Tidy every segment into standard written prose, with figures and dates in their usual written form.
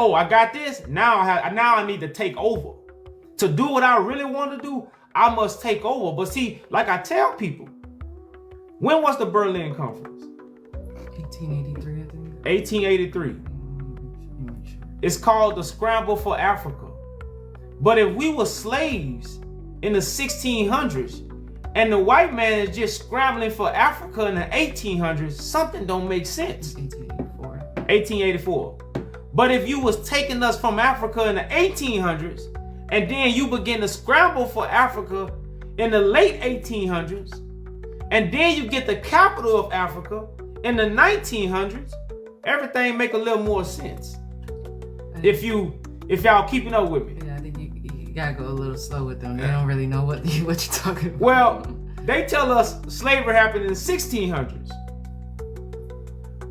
oh, I got this. Now I need to take over. To do what I really want to do, I must take over. But see, like I tell people, when was the Berlin Conference? 1883, I think. 1883. It's called the Scramble for Africa. But if we were slaves in the 1600s and the white man is just scrambling for Africa in the 1800s, something don't make sense. 1884. 1884. But if you was taking us from Africa in the 1800s and then you begin to scramble for Africa in the late 1800s and then you get the capital of Africa in the 1900s, everything make a little more sense. If y'all keeping up with me. Yeah, I think you gotta go a little slow with them. They don't really know what you're talking about. Well, they tell us slavery happened in the 1600s.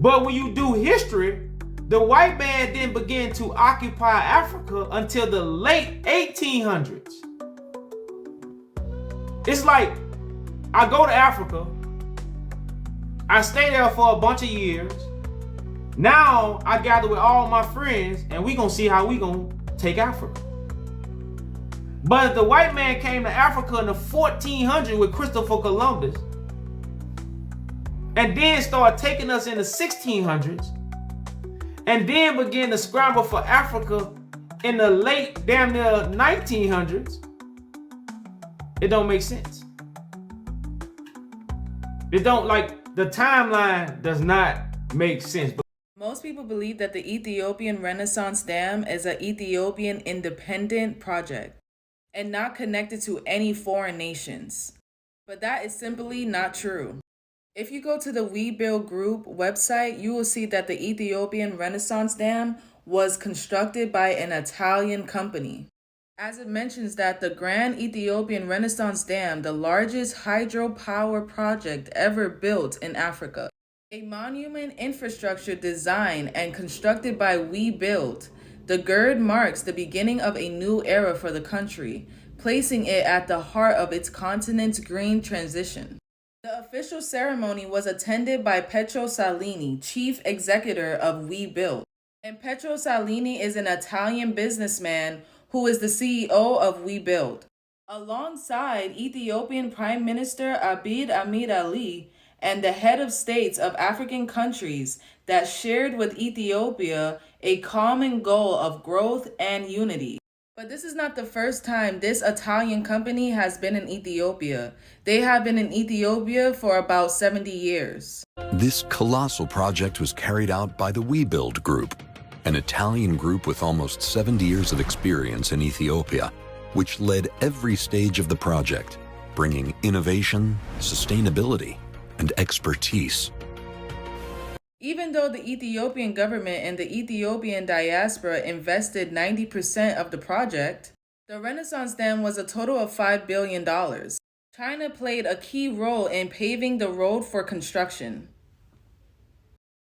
But when you do history, the white man didn't begin to occupy Africa until the late 1800s. It's like I go to Africa, I stay there for a bunch of years. Now I gather with all my friends and we gonna see how we gonna take Africa. But if the white man came to Africa in the 1400s with Christopher Columbus and then started taking us in the 1600s and then began to scramble for Africa in the late damn near 1900s, it don't make sense. It don't, like, the timeline does not make sense. Most people believe that the Ethiopian Renaissance Dam is an Ethiopian independent project and not connected to any foreign nations. But that is simply not true. If you go to the We Build Group website, you will see that the Ethiopian Renaissance Dam was constructed by an Italian company. As it mentions that the Grand Ethiopian Renaissance Dam, the largest hydropower project ever built in Africa, a monument infrastructure designed and constructed by We Build, the GERD marks the beginning of a new era for the country, placing it at the heart of its continent's green transition. The official ceremony was attended by Pietro Salini, chief executive of We Build. And Pietro Salini is an Italian businessman who is the CEO of We Build. Alongside Ethiopian Prime Minister Abiy Ahmed Ali, and the head of states of African countries that shared with Ethiopia a common goal of growth and unity. But this is not the first time this Italian company has been in Ethiopia. They have been in Ethiopia for about 70 years. This colossal project was carried out by the We Build Group, an Italian group with almost 70 years of experience in Ethiopia, which led every stage of the project, bringing innovation, sustainability, and expertise. Even though the Ethiopian government and the Ethiopian diaspora invested 90% of the project, the Renaissance Dam was a total of $5 billion. China played a key role in paving the road for construction.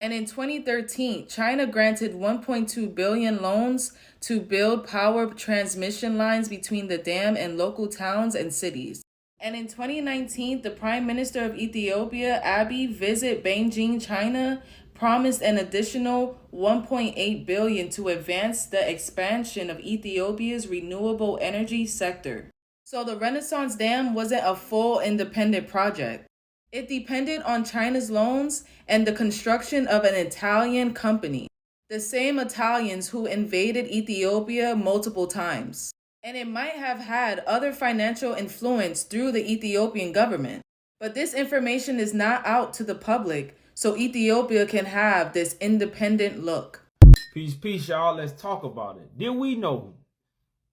And in 2013, China granted 1.2 billion loans to build power transmission lines between the dam and local towns and cities. And in 2019, the Prime Minister of Ethiopia, Abiy, visit Beijing, China, promised an additional 1.8 billion to advance the expansion of Ethiopia's renewable energy sector. So the Renaissance Dam wasn't a full independent project. It depended on China's loans and the construction of an Italian company, the same Italians who invaded Ethiopia multiple times. And it might have had other financial influence through the Ethiopian government. But this information is not out to the public, so Ethiopia can have this independent look. Peace, y'all. Let's talk about it. Did we know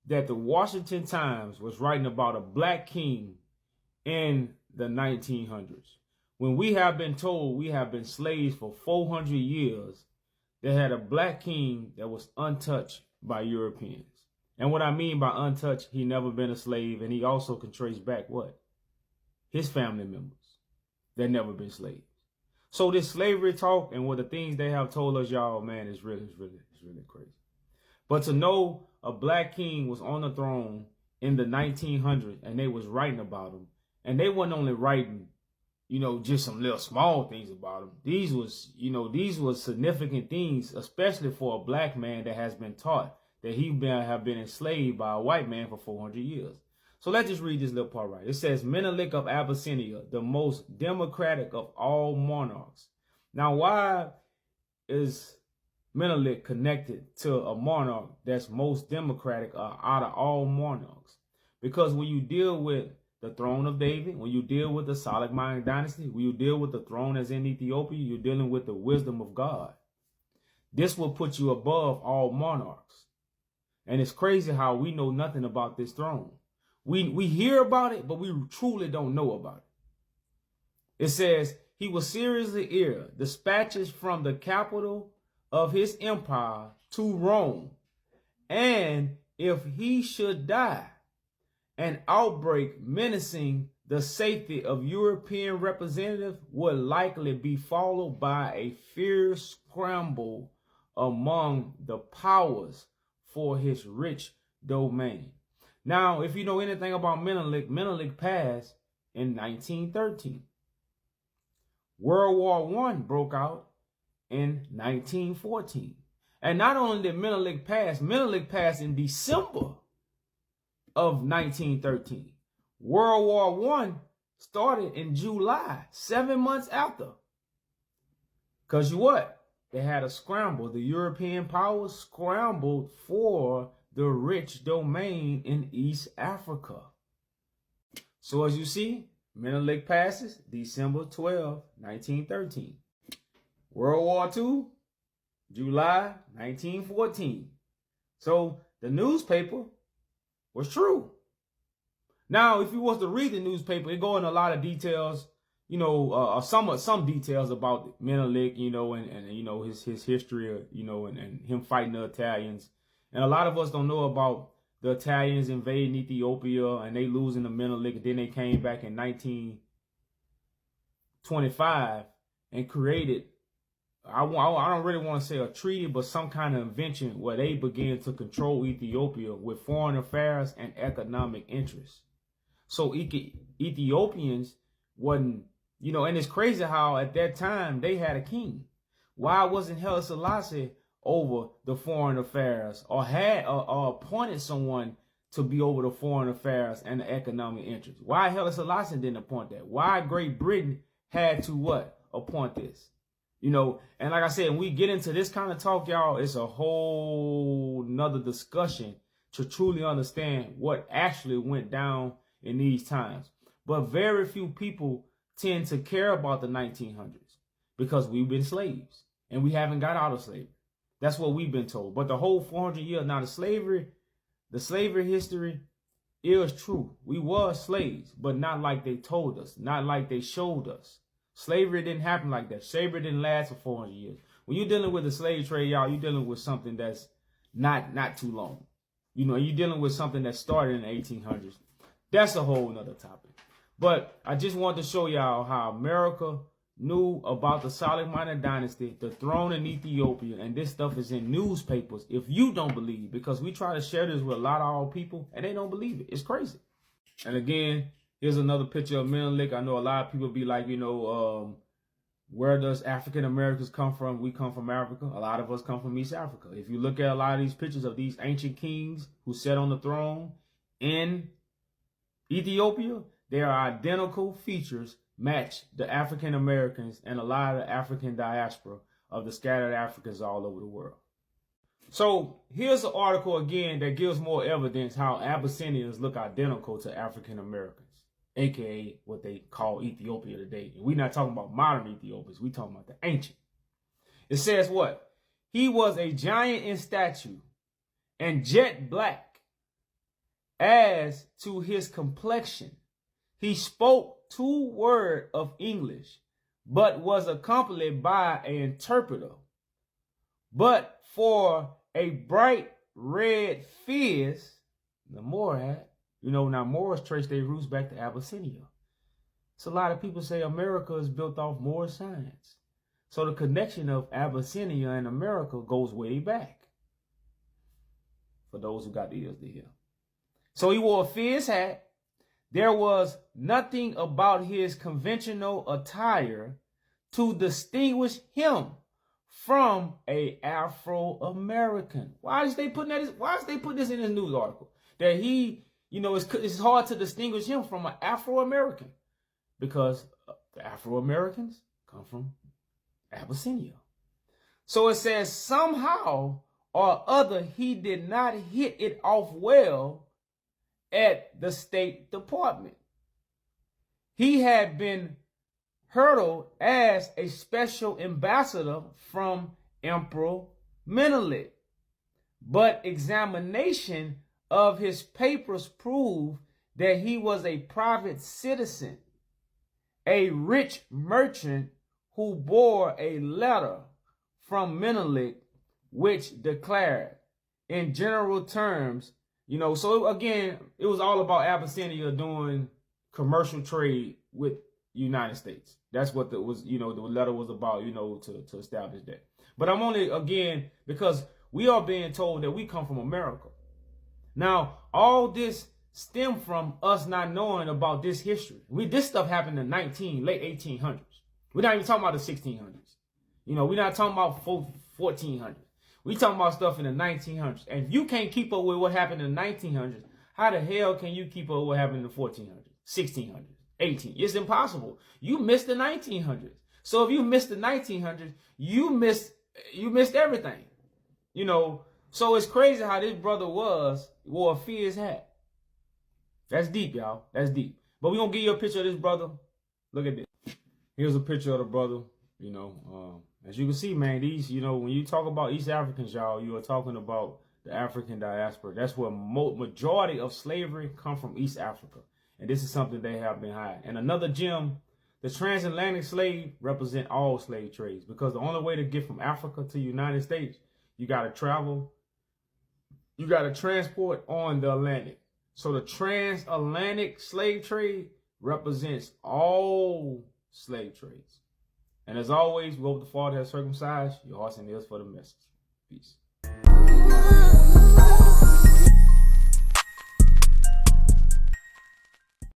that the Washington Times was writing about a black king in the 1900s? When we have been told we have been slaves for 400 years, they had a black king that was untouched by Europeans. And what I mean by untouched, he never been a slave, and he also can trace back what? His family members that never been slaves. So this slavery talk and what the things they have told us, y'all, man, is really crazy. But to know a black king was on the throne in the 1900s and they was writing about him, and they wasn't only writing just some little small things about him. These was significant things, especially for a black man that has been taught that he have been enslaved by a white man for 400 years. So let's just read this little part right. It says, Menelik of Abyssinia, the most democratic of all monarchs. Now, why is Menelik connected to a monarch that's most democratic out of all monarchs? Because when you deal with the throne of David, when you deal with the Solomonic dynasty, when you deal with the throne that's in Ethiopia, you're dealing with the wisdom of God. This will put you above all monarchs. And it's crazy how we know nothing about this throne. We hear about it, but we truly don't know about it. It says, he was seriously ill, dispatches from the capital of his empire to Rome. And if he should die, an outbreak menacing the safety of European representatives would likely be followed by a fierce scramble among the powers for his rich domain. Now, if you know anything about Menelik, Menelik passed in 1913. World War I broke out in 1914. And not only did Menelik pass in December of 1913. World War I started in July, 7 months after. Because what? They had a scramble. The European powers scrambled for the rich domain in East Africa. So as you see, Menelik passes December 12, 1913. World War II, July 1914. So the newspaper was true. Now, if you was to read the newspaper, it go in a lot of details, some details about Menelik, and his history, and him fighting the Italians. And a lot of us don't know about the Italians invading Ethiopia and they losing to Menelik. And then they came back in 1925 and created, I don't really want to say a treaty, but some kind of invention where they began to control Ethiopia with foreign affairs and economic interests. So Ethiopians wasn't, and it's crazy how at that time they had a king. Why wasn't Haile Selassie over the foreign affairs or had or appointed someone to be over the foreign affairs and the economic interests? Why Haile Selassie didn't appoint that? Why Great Britain had to what? Appoint this? And like I said, when we get into this kind of talk, y'all, it's a whole nother discussion to truly understand what actually went down in these times. But very few people tend to care about the 1900s because we've been slaves and we haven't got out of slavery. That's what we've been told. But the whole 400 years, now the slavery history is true. We were slaves, but not like they told us, not like they showed us. Slavery didn't happen like that. Slavery didn't last for 400 years. When you're dealing with the slave trade, y'all, you're dealing with something that's not too long. You're dealing with something that started in the 1800s. That's a whole nother topic. But I just want to show y'all how America knew about the Solomonic dynasty, the throne in Ethiopia, and this stuff is in newspapers. If you don't believe, because we try to share this with a lot of our people, and they don't believe it. It's crazy. And again, here's another picture of Menelik. I know a lot of people be like, where does African Americans come from? We come from Africa. A lot of us come from East Africa. If you look at a lot of these pictures of these ancient kings who sat on the throne in Ethiopia, their identical features match the African Americans and a lot of the African diaspora of the scattered Africans all over the world. So here's an article again that gives more evidence how Abyssinians look identical to African Americans, aka what they call Ethiopia today. And we're not talking about modern Ethiopians, we're talking about the ancient. It says what? He was a giant in stature and jet black. As to his complexion, he spoke 2 words of English, but was accompanied by an interpreter. But for a bright red fizz, the Moorhead, now Moors trace their roots back to Abyssinia. So a lot of people say America is built off Moor science. So the connection of Abyssinia and America goes way back. For those who got the ears to hear. So he wore a fizz hat. there was nothing about his conventional attire to distinguish him from a Afro-American. Why is they putting this in this news article? That he, it's hard to distinguish him from an Afro-American because the Afro-Americans come from Abyssinia. So it says somehow or other he did not hit it off well at the State Department. He had been hurdled as a special ambassador from Emperor Menelik, but examination of his papers proved that he was a private citizen, a rich merchant who bore a letter from Menelik which declared in general terms, so again, it was all about Abyssinia doing commercial trade with United States. That's what the letter was about, to establish that. But I'm only, again, because we are being told that we come from America. Now, all this stemmed from us not knowing about this history. This stuff happened in late 1800s. We're not even talking about the 1600s. We're not talking about 1400s. We talking about stuff in the 1900s. And if you can't keep up with what happened in the 1900s, how the hell can you keep up with what happened in the 1400s, 1600s, 1800s? It's impossible. You missed the 1900s. So if you missed the 1900s, you missed everything. So it's crazy how this brother wore a fierce hat. That's deep, y'all. That's deep. But we're going to give you a picture of this brother. Look at this. Here's a picture of the brother. As you can see, man, these, when you talk about East Africans, y'all, you are talking about the African diaspora. That's where majority of slavery come from, East Africa. And this is something they have been hiding. And another gem, the transatlantic slave represent all slave trades, because the only way to get from Africa to the United States, you got to travel. You got to transport on the Atlantic. So the transatlantic slave trade represents all slave trades. And as always, we hope the Father has circumcised your hearts and ears for the message. Peace.